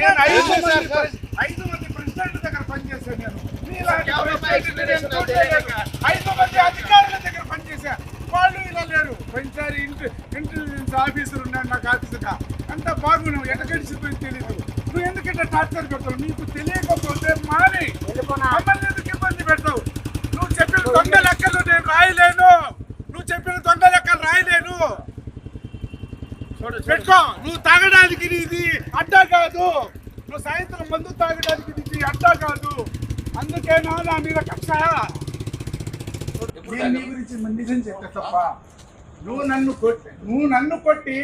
నేను 5 మంది ప్రెసిడెంట్ దగ్గర పనిచేశాను. నేను 5 మంది అధికారుల దగ్గర పనిచేశా. వాళ్ళు ఇలా లేరు. పోయినసారి ఇంటెలిజెన్స్ ఆఫీసర్ ఉన్నాడు నాకు ఆఫీసుగా. అంతా బాగున్నావు, ఎటగడిచిపోయింది తెలీదు. నువ్వు ఎందుకంటే టార్చర్ పెడతావు? నీకు తెలియకపోతే మాని మమ్మల్ని ఎందుకు ఇబ్బంది పెడతావు? నువ్వు చెప్పిన దొంగ లెక్కలు నేను రాయలేను. నువ్వు చెప్పిన దొంగ లెక్కలు రాయలేను. పెట్టుకో. నువ్వు తాగడానికి ఇది అడ్డా కాదు. నువ్వు సాయంత్రం మందు తాగడానికి ఇది అడ్డా కాదు. అందుకేనా నా మీద కక్ష? నేను నీ గురించి నిజం చెప్తా తప్ప నువ్వు నన్ను కొట్టి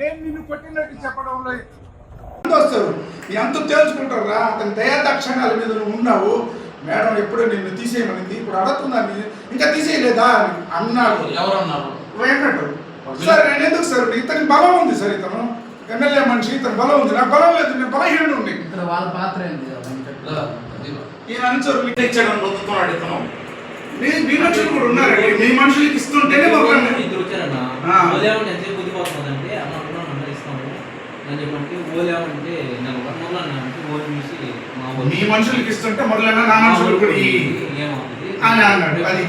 నేను నిన్ను కొట్టినట్టు చెప్పడంలో వస్తారు. ఎంత తేల్చుకుంటారు రా. అతని దయాదక్షణాల మీద నువ్వు ఉన్నావు. మేడం ఎప్పుడో నిన్ను తీసేయమనింది, ఇప్పుడు అడుగుతున్నా ఇంకా తీసేయలేదా అన్నాడు. ఎవరు అన్నారు? అన్నట్టు సార్ నేను ఎందుకు సార్, ఇతని బలం ఉంది సార్, ఇతను ఎమ్మెల్యే మనిషి, ఇతను బలం ఉంది, నాకు బలం లేదు, నేను బలహీనుడు ఉంది. వాళ్ళ పాత్ర ఏంది? ఈయన అనుచరులు ఇచ్చాడు బతుకుతున్నాడు ఇతను. మీ మనుషులు కూడా ఉన్నారండి. మీ మనుషులకి ఇస్తుంటేనే మీ మనుషులకి ఇస్తుంటే మొదలైనా నా మనుషులు కూడా అని అన్నాడు. అది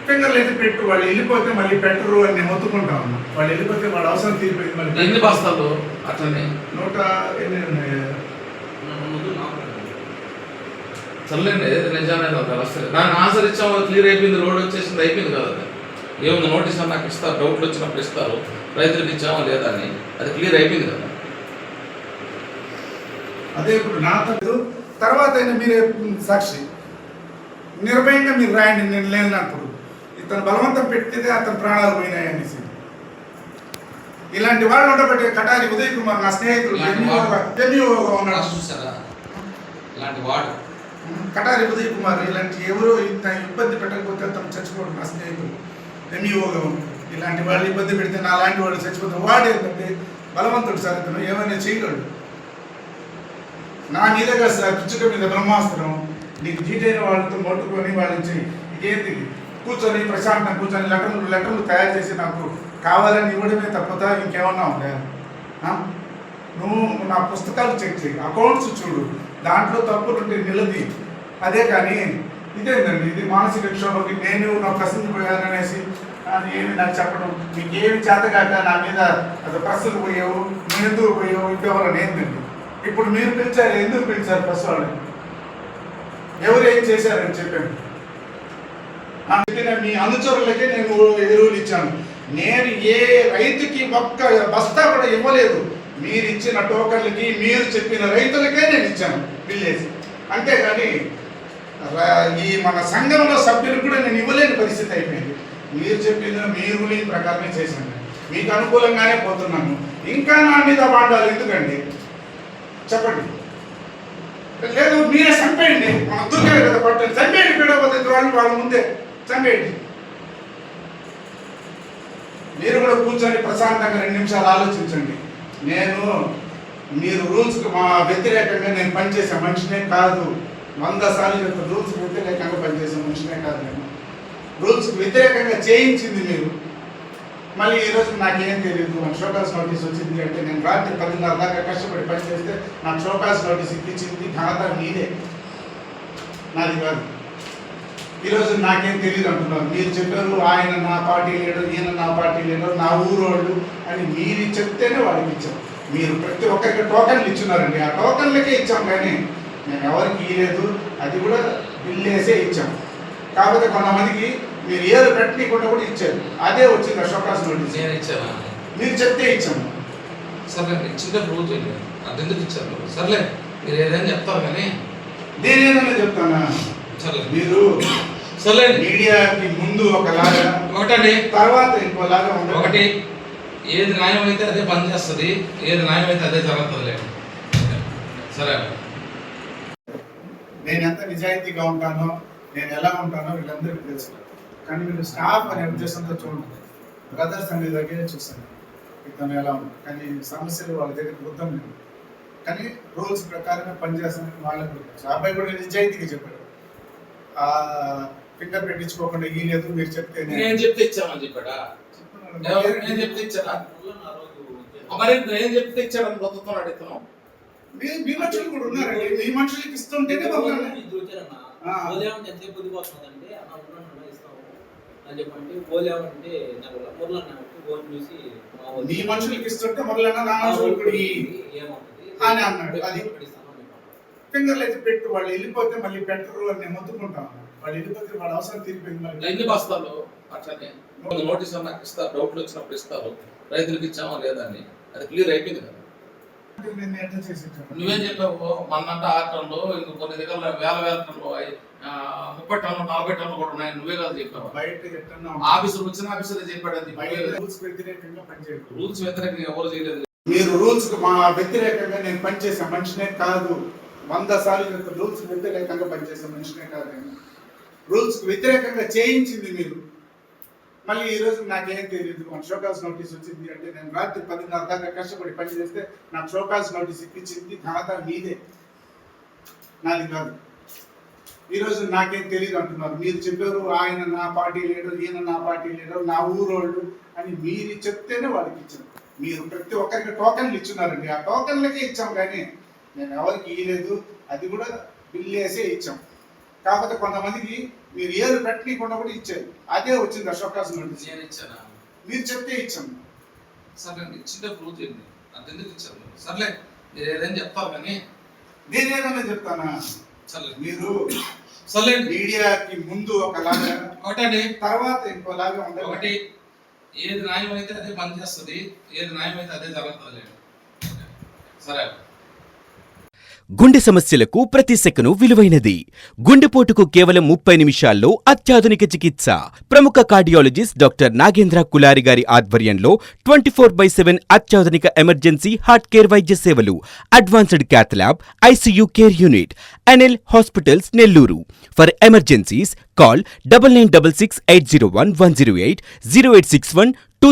ఫింగర్లు అయితే పెట్టు. వాళ్ళు వెళ్ళిపోతే మళ్ళీ పెట్టరు అని నేను మొత్తుకుంటా ఉన్నా. వాళ్ళు వెళ్ళిపోతే వాళ్ళ అవసరం తీరిపోయింది. మళ్ళీ ఎన్ని బస్తాలు అట్లనే 100 ఉన్నాయి. చల్లండి నిజానే నాకు ఆన్సర్ ఇచ్చాము, క్లియర్ అయిపోయింది, రోడ్ వచ్చేసింది, అయిపోయింది కదా. ఏముంది నోటీస్ అని నాకు ఇస్తారు, డౌట్లు వచ్చినప్పుడు ఇస్తారు, రైతులకు ఇచ్చామా లేదా అని, అది క్లియర్ అయిపోయింది కదా. అదే ఇప్పుడు నా తర్వాత అయినా మీరే సాక్షి, నిర్భయంగా మీరు రాయండి. నేను లేనప్పుడు ఇతను బలవంతం పెట్టేదే అతని ప్రాణాలు పోయినాయి అనేసి. ఇలాంటి వాళ్ళు ఉండబట్టే కటారి ఉదయ్ కుమార్ నా స్నేహితుడు చూసారా ఇలాంటి వాడు కటారి ఉదయ్ కుమార్ ఇలాంటి ఎవరో ఇంత ఇబ్బంది పెట్టకపోతే అతను చచ్చిపోడు. నా స్నేహితుడు ఎంఈఓగా ఇలాంటి వాళ్ళు ఇబ్బంది పెడితే నా లాంటి వాడు చచ్చిపోతాడు. వాడు ఏంటంటే బలవంతుడు సార్, ఇతను ఏమైనా చేయగలడు. నా మీదగా సార్ పిచ్చుక మీద బ్రహ్మాస్త్రం. నీకు జీటైన వాళ్ళతో మొట్టుకొని వాళ్ళని ఇదేంటి కూర్చొని ప్రశాంతంగా కూర్చొని లెటర్లు తయారు చేసి నాకు కావాలని ఇవ్వడమే తప్పదా ఇంకేమన్నా ఉందా? నువ్వు నా పుస్తకాలు చెక్ చేయి, అకౌంట్స్ చూడు, దాంట్లో తప్పులుంటే నిలది. అదే కానీ ఇదేంటండి, ఇది మానసిక క్షోభకి నేను నా ప్రశ్నిపోయాననేసి ఏమి నాకు చెప్పడం. మీకు ఏమి చేతగాక నా మీద అది ప్రశ్నలు పోయావు, నువ్వు ఎందుకు పోయావు, ఇంకెవరని ఏంటండి. ఇప్పుడు మీరు పిలిచారు, ఎందుకు పిలిచారు ప్రెస్ వాళ్ళని? ఎవరు ఏం చేశారని చెప్పాను. మీ అనుచరులకే నేను ఎరువులు ఇచ్చాను. నేను ఏ రైతుకి ఒక్క బస్తా కూడా ఇవ్వలేదు. మీరు ఇచ్చిన టోకన్లకి మీరు చెప్పిన రైతులకే నేను ఇచ్చాను బిల్లేసి. అంతేగాని ఈ మన సంఘంలో సభ్యులకు కూడా నేను ఇవ్వలేని పరిస్థితి అయిపోయింది. మీరు చెప్పిన మీ రూలింగ్ ప్రకారమే చేశాను. మీకు అనుకూలంగానే పోతున్నాను. ఇంకా నా మీద వాడాలి ఎందుకండి చెప్పండి. లేదు మీరే చంపేయండి, మనం దూకే కదా పట్టండి, చంపేయండి. పీడపోతే వాళ్ళ ముందే చంపేయండి. మీరు కూడా కూర్చొని ప్రశాంతంగా 2 నిమిషాలు ఆలోచించండి. మీరు రూల్స్కి మా వ్యతిరేకంగా నేను పనిచేసే మనిషినే కాదు. 100 సార్లు చెప్తాను, రూల్స్కి వ్యతిరేకంగా పనిచేసే మనిషినే కాదు. నేను రూల్స్కి వ్యతిరేకంగా చేయించింది మీరు. మళ్ళీ ఈరోజు నాకేం తెలియదు, నాకు షోకాస్ నోటీస్ వచ్చింది అంటే నేను రాత్రి 10:30 దాకా కష్టపడి పనిచేస్తే నాకు షోకాస్ నోటీస్ ఇప్పించింది ఘనత మీదే, నాది కాదు. ఈరోజు నాకేం తెలియదు అంటున్నారు. మీరు చెప్పారు ఆయన నా పార్టీ లీడర్, ఈయన నా పార్టీ లీడర్, నా ఊరోళ్ళు అని మీరు చెప్తేనే వాళ్ళకి ఇచ్చాం. మీరు ప్రతి ఒక్కరికి టోకన్లు ఇచ్చినారండి. ఆ టోకన్లకే ఇచ్చాం కానీ మేము ఎవరికి ఇవ్వలేదు. అది కూడా బిల్లేసే ఇచ్చాం. కాకపోతే కొంతమందికి మీరు ఏదో పెట్టకుండా కూడా ఇచ్చారు. అదే వచ్చింది అశోకాస్ నోటీస్. నేను ఇచ్చాను, మీరు చెప్తే ఇచ్చాము. సర్లే ఇచ్చిందే రోజు అదెందుకు ఇచ్చారు? సర్లే మీరు ఏదైనా చెప్తారు కానీ నేను ఏదైనా చెప్తానా? సర్లే మీరు సర్లే మీడియాకి ముందు ఒకలాగా ఒకటండి, తర్వాత ఇంకోలాగా ఉంటుంది. ఒకటి ఏది న్యాయం అయితే అదే పని చేస్తుంది, ఏది న్యాయం అయితే అదే జరుగుతుంది. లేదు సరే, నేను ఎంత నిజాయితీగా ఉంటానో, నేను ఎలా ఉంటానో వీళ్ళందరికీ తెలుసు. కానీ మీరు స్టాఫ్ అనే ఉద్దేశంతో చూడండి. బ్రదర్స్ అనే దగ్గరే చూస్తాను ఇతను ఎలా ఉంటుంది. కానీ సమస్యలు వాళ్ళ దగ్గర వృద్ధం లేదు. కానీ రూల్స్ ప్రకారమే పనిచేస్తానని వాళ్ళకి తెలుసు. అబ్బాయి కూడా నిజాయితీగా చెప్పాడు. ఫింగర్ పెట్టించుకోకుండా ఈ లేదు మీరు చెప్తే నేను చెప్తే ఇచ్చామని చెప్పాడా? నేను చెప్తే ఇచ్చాడా? మరి నేను చెప్తే ఇచ్చాడని బతుకుతున్నాడు ఇతను. మీ మనుషులు కూడా ఉన్నారండి. మీ మనుషులకి ఇస్తుంటేనే పంపాలి. ఇద్దరు వచ్చారన్న. ఆ. పోలేమంటే ఎంతసేపు పొద్దుపోతుందంటే అన్న ఉన్నాను ఇస్తాము అని చెప్పంటే పోలేమంటే నాకు మురళన్న ఫోన్ చూసి మా వాళ్ళు మీ మనుషులకి ఇస్తుంటే మొదలైనా నా మనుషులు కూడా ఏమవుతుంది అని అన్నాడు. అది ఇస్తాను అని చెప్పాను. ఫింగర్లు అయితే పెట్టు, వాళ్ళు వెళ్ళిపోతే మళ్ళీ పెట్టరు అని నేను మొత్తుకుంటాను. వాళ్ళు వెళ్ళిపోతే వాళ్ళ అవసరం తీరిపోయింది. మరి ఎన్ని బస్తాలు అట్లనే నోటీస్ నాకు ఇస్తారు, డౌట్లు వచ్చినప్పుడు ఇస్తారు, రైతులకు ఇచ్చామా లేదా అని అది క్లియర్ అయిపోయింది కదా. నేను ఎట్లా చేసి నువ్వేం చెప్పావు మొన్నంటే 6 టన్నులు ఇంకో కొన్ని దగ్గర వేల టన్నులు 30 టన్నులు 40 టన్నులు కూడా ఉన్నాయి, నువ్వే కదా చెప్పావు. బయట ఎట్టన్నా ఆఫీసర్ వచ్చిన ఆఫీసరే చెప్పాడు. అది బయట రూల్స్ వ్యతిరేకంగా పనిచేయదు. రూల్స్ వ్యతిరేకంగా ఎవరు చేయలేదు. మీరు రూల్స్ కు మా వ్యతిరేకంగా నేను పనిచేసే మనిషినే కాదు. 100 సార్లు క్రితం రూల్స్ వ్యతిరేకంగా పనిచేసే మనిషినే కాదు. నేను రూల్స్ కు వ్యతిరేకంగా చేయించింది మీరు. మళ్ళీ ఈ రోజు నాకేం తెలియదు, మన షోకాస్ నోటీస్ వచ్చింది అంటే నేను రాత్రి 10:30 దాకా కష్టపడి పని చేస్తే నాకు షోకాస్ నోటీస్ ఇప్పించింది ఘనత మీదే, నాది కాదు. ఈరోజు నాకేం తెలియదు అంటున్నారు. మీరు చెప్పారు ఆయన నా పార్టీ లీడర్, ఈయన నా పార్టీ లీడర్, నా ఊరోళ్ళు అని మీరు చెప్తేనే వాళ్ళకి ఇచ్చారు. మీరు ప్రతి ఒక్కరికి టోకన్లు ఇచ్చున్నారండి. ఆ టోకన్లకే ఇచ్చాం కానీ నేను ఎవరికి ఇవ్వలేదు. అది కూడా బిల్లు వేసే ఇచ్చాం. కాకపోతే కొంతమందికి మీరు ఏరు పెట్టనీయకుండా కూడా ఇచ్చారు. అదే వచ్చింది అశోకాస్ నోటీస్. నేను ఇచ్చానా? మీరు చెప్తే ఇచ్చాం. సరే ఇచ్చింటే ప్రూవ్ చేయండి. అంతెందుకు ఇచ్చారు? సర్లే మీరు ఏదైనా చెప్తారు కానీ నేనేదన్నా చెప్తానా? సర్లే మీరు సర్లే మీడియాకి ముందు ఒకలాగా ఒకటండి, తర్వాత ఇంకోలాగా ఉండాలి. ఒకటి ఏది న్యాయం అయితే అదే పని చేస్తుంది, ఏది న్యాయం అయితే అదే జరుగుతుంది లేదు. సరే గుండె సమస్యలకు ప్రతి సెకను విలువైనది. గుండెపోటుకు కేవలం 30 నిమిషాల్లో అత్యాధునిక చికిత్స. ప్రముఖ కార్డియాలజిస్ట్ డాక్టర్ నాగేంద్ర కులారి గారి ఆధ్వర్యంలో 24/7 అత్యాధునిక ఎమర్జెన్సీ హార్ట్ కేర్ వైద్య సేవలు. Advanced cath lab, ICU care unit. NL hospitals Nellore. For emergencies call 9966 801 108 0861